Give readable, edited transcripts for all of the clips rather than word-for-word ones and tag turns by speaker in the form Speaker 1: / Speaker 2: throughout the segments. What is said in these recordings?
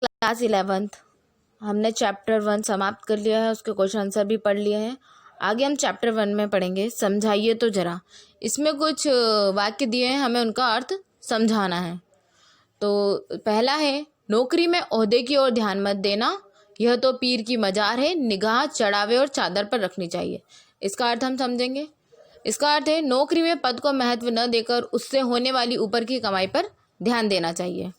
Speaker 1: Class 11th हमने chapter 1 समाप्त कर लिया है, उसके क्वेश्चन आंसर भी पढ़ लिए हैं। आगे हम चैप्टर 1 में पढ़ेंगे समझाइए तो जरा। इसमें कुछ वाक्य दिए हैं, हमें उनका अर्थ समझाना है। तो पहला है, नौकरी में ओहदे की ओर ध्यान मत देना, यह तो पीर की मजार है, निगाह चढ़ावे और चादर पर रखनी चाहिए। इसका अर्थ हम समझेंगे। इसका अर्थ है, नौकरी में पद को महत्व न देकर उससे होने वाली ऊपर की कमाई पर ध्यान देना चाहिए।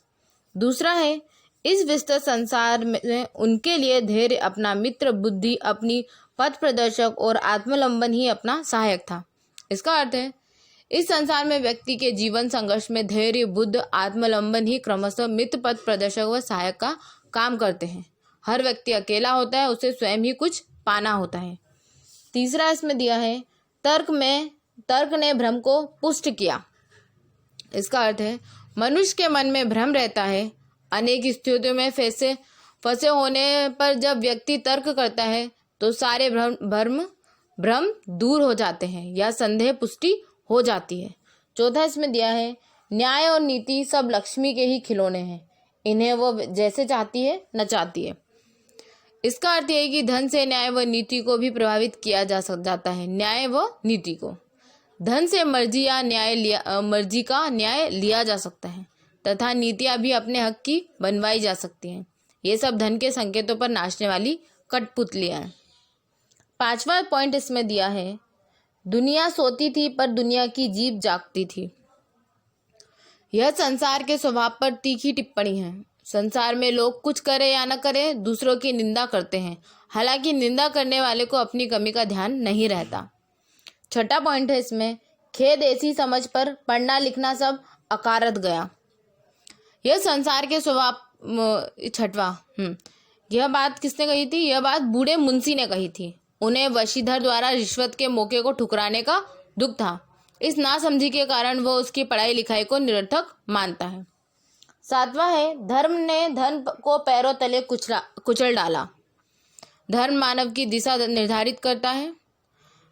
Speaker 1: दूसरा है, इस विस्तृत संसार में उनके लिए धैर्य अपना मित्र, बुद्धि अपनी पथ प्रदर्शक और आत्मलंबन ही अपना सहायक था। इसका अर्थ है, इस संसार में व्यक्ति के जीवन संघर्ष में धैर्य, बुद्ध, आत्मलंबन ही क्रमशः मित्र, पथ प्रदर्शक व सहायक का काम करते हैं। हर व्यक्ति अकेला होता है, उसे स्वयं ही कुछ पाना होता है। तीसरा इसमें दिया है, तर्क ने भ्रम को पुष्ट किया। इसका अर्थ है, मनुष्य के मन में भ्रम रहता है। अनेक स्थितियों में फंसे होने पर जब व्यक्ति तर्क करता है तो सारे भ्रम दूर हो जाते हैं या संदेह पुष्टि हो जाती है। चौथा इसमें दिया है, न्याय और नीति सब लक्ष्मी के ही खिलौने हैं, इन्हें वो जैसे चाहती है नचाती है। इसका अर्थ यह है कि धन से न्याय व नीति को भी प्रभावित किया जाता है। न्याय व नीति को धन से मर्जी का न्याय लिया जा सकता है तथा नीतियां भी अपने हक की बनवाई जा सकती हैं। ये सब धन के संकेतों पर नाचने वाली कठपुतलियां हैं। पांचवा पॉइंट इसमें दिया है, दुनिया सोती थी पर दुनिया की जीभ जागती थी। यह संसार के स्वभाव पर तीखी टिप्पणी है। संसार में लोग कुछ करे या न करे दूसरों की निंदा करते हैं, हालांकि निंदा करने वाले को अपनी कमी का ध्यान नहीं रहता। छठा पॉइंट है इसमें, खेद ऐसी समझ पर पढ़ना लिखना सब अकारत गया। यह संसार के स्वभाव। छठवा, यह बात किसने कही थी? यह बात बूढ़े मुंशी ने कही थी। उन्हें वशीधर द्वारा रिश्वत के मौके को ठुकराने का दुख था। इस नासमझी के कारण वह उसकी पढ़ाई लिखाई को निरर्थक मानता है। सातवां है, धर्म ने धन को पैरों तले कुचल डाला। धर्म मानव की दिशा निर्धारित करता है।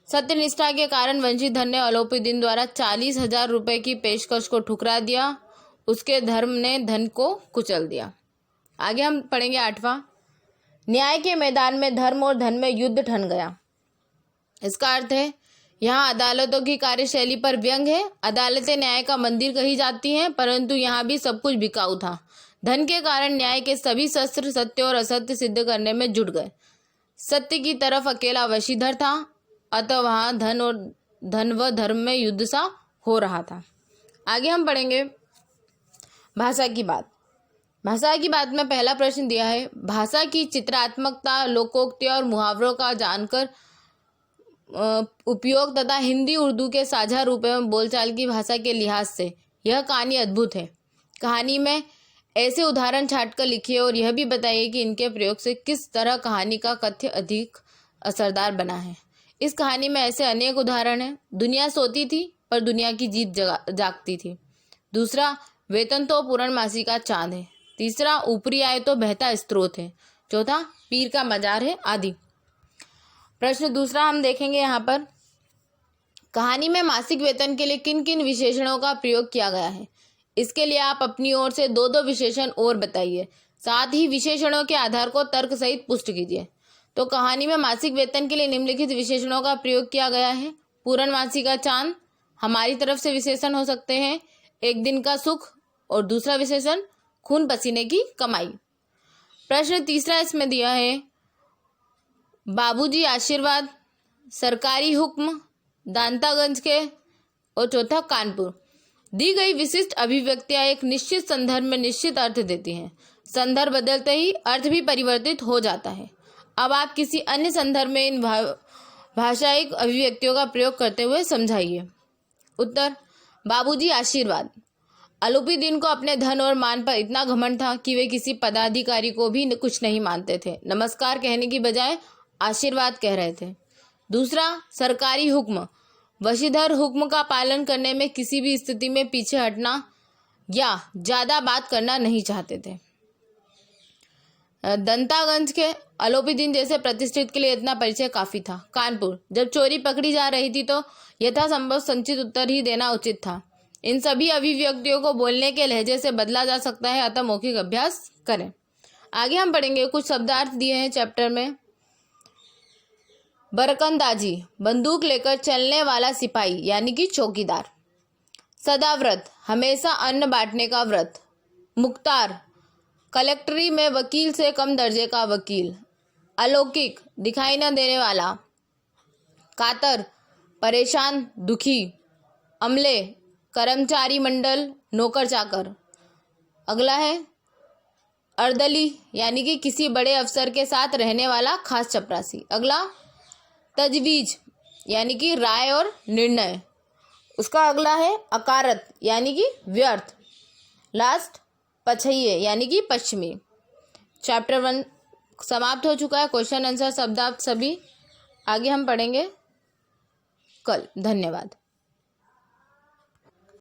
Speaker 1: सत्यनिष्ठा के कारण वंशीधर ने अलोपीदीन द्वारा 40,000 रुपए की पेशकश को ठुकरा दिया। उसके धर्म ने धन को कुचल दिया। आगे हम पढ़ेंगे आठवां, न्याय के मैदान में धर्म और धन में युद्ध ठन गया। इसका अर्थ है, यहाँ अदालतों की कार्यशैली पर व्यंग है। अदालतें न्याय का मंदिर कही जाती हैं, परंतु यहाँ भी सब कुछ बिकाऊ था। धन के कारण न्याय के सभी शस्त्र सत्य और असत्य सिद्ध करने में जुट गए। सत्य की तरफ अकेला वशीधर था, अतः वहाँ धन व धर्म में युद्ध सा हो रहा था। आगे हम पढ़ेंगे भाषा की बात। भाषा की बात में पहला प्रश्न दिया है, भाषा की चित्रात्मकता, लोकोक्ति और मुहावरों का जानकर उपयोग तथा हिंदी उर्दू के साझा रूप में बोलचाल की भाषा के लिहाज से यह कहानी अद्भुत है। कहानी में ऐसे उदाहरण छांटकर लिखिए और यह भी बताइए कि इनके प्रयोग से किस तरह कहानी का कथ्य अधिक असरदार बना है। इस कहानी में ऐसे अनेक उदाहरण हैं। दुनिया सोती थी पर दुनिया की जीभ जागती थी। दूसरा, वेतन तो पूर्णमासी का चांद है। तीसरा, ऊपरी आय तो बहता स्रोत है। चौथा, पीर का मजार है आदि। प्रश्न दूसरा हम देखेंगे यहाँ पर, कहानी में मासिक वेतन के लिए किन किन विशेषणों का प्रयोग किया गया है। इसके लिए आप अपनी ओर से 2-2 विशेषण और बताइए, साथ ही विशेषणों के आधार को तर्क सहित पुष्ट कीजिए। तो कहानी में मासिक वेतन के लिए निम्नलिखित विशेषणों का प्रयोग किया गया है। पूर्णमासी का चांद हमारी तरफ से विशेषण हो सकते हैं, एक दिन का सुख, और दूसरा विशेषण खून पसीने की कमाई। प्रश्न तीसरा इसमें दिया है, बाबूजी आशीर्वाद, सरकारी हुक्म, दांतागंज के, और चौथा कानपुर। दी गई विशिष्ट अभिव्यक्तियां एक निश्चित संदर्भ में निश्चित अर्थ देती हैं। संदर्भ बदलते ही अर्थ भी परिवर्तित हो जाता है। अब आप किसी अन्य संदर्भ में इन भाषाई अभिव्यक्तियों का प्रयोग करते हुए समझाइए। उत्तर, बाबूजी आशीर्वाद। अलोपीदीन को अपने धन और मान पर इतना घमंड था कि वे किसी पदाधिकारी को भी कुछ नहीं मानते थे। नमस्कार कहने की बजाय आशीर्वाद कह रहे थे। दूसरा, सरकारी हुक्म। वशीधर हुक्म का पालन करने में किसी भी स्थिति में पीछे हटना या ज्यादा बात करना नहीं चाहते थे। दंतागंज के अलोपीदीन जैसे प्रतिष्ठित के लिए इतना परिचय काफी था। कानपुर, जब चोरी पकड़ी जा रही थी तो यथासंभव संचित उत्तर ही देना उचित था। इन सभी अभिव्यक्तियों को बोलने के लहजे से बदला जा सकता है, अतः मौखिक अभ्यास करें। आगे हम पढ़ेंगे कुछ शब्दार्थ दिए हैं चैप्टर में। बरकंदाजी, बंदूक लेकर चलने वाला सिपाही यानी कि चौकीदार। सदाव्रत, हमेशा अन्न बांटने का व्रत। मुख्तार, कलेक्टरी में वकील से कम दर्जे का वकील। अलौकिक, दिखाई न देने वाला। कातर, परेशान, दुखी। अमले, कर्मचारी मंडल, नौकर चाकर। अगला है अर्दली, यानी कि किसी बड़े अफसर के साथ रहने वाला खास चपरासी। अगला तजवीज, यानी कि राय और निर्णय। उसका अगला है अकारत, यानी कि व्यर्थ। लास्ट पछइये, यानी कि पश्चिमी। चैप्टर 1 समाप्त हो चुका है। क्वेश्चन आंसर शब्दार्थ सभी आगे हम पढ़ेंगे कल। धन्यवाद।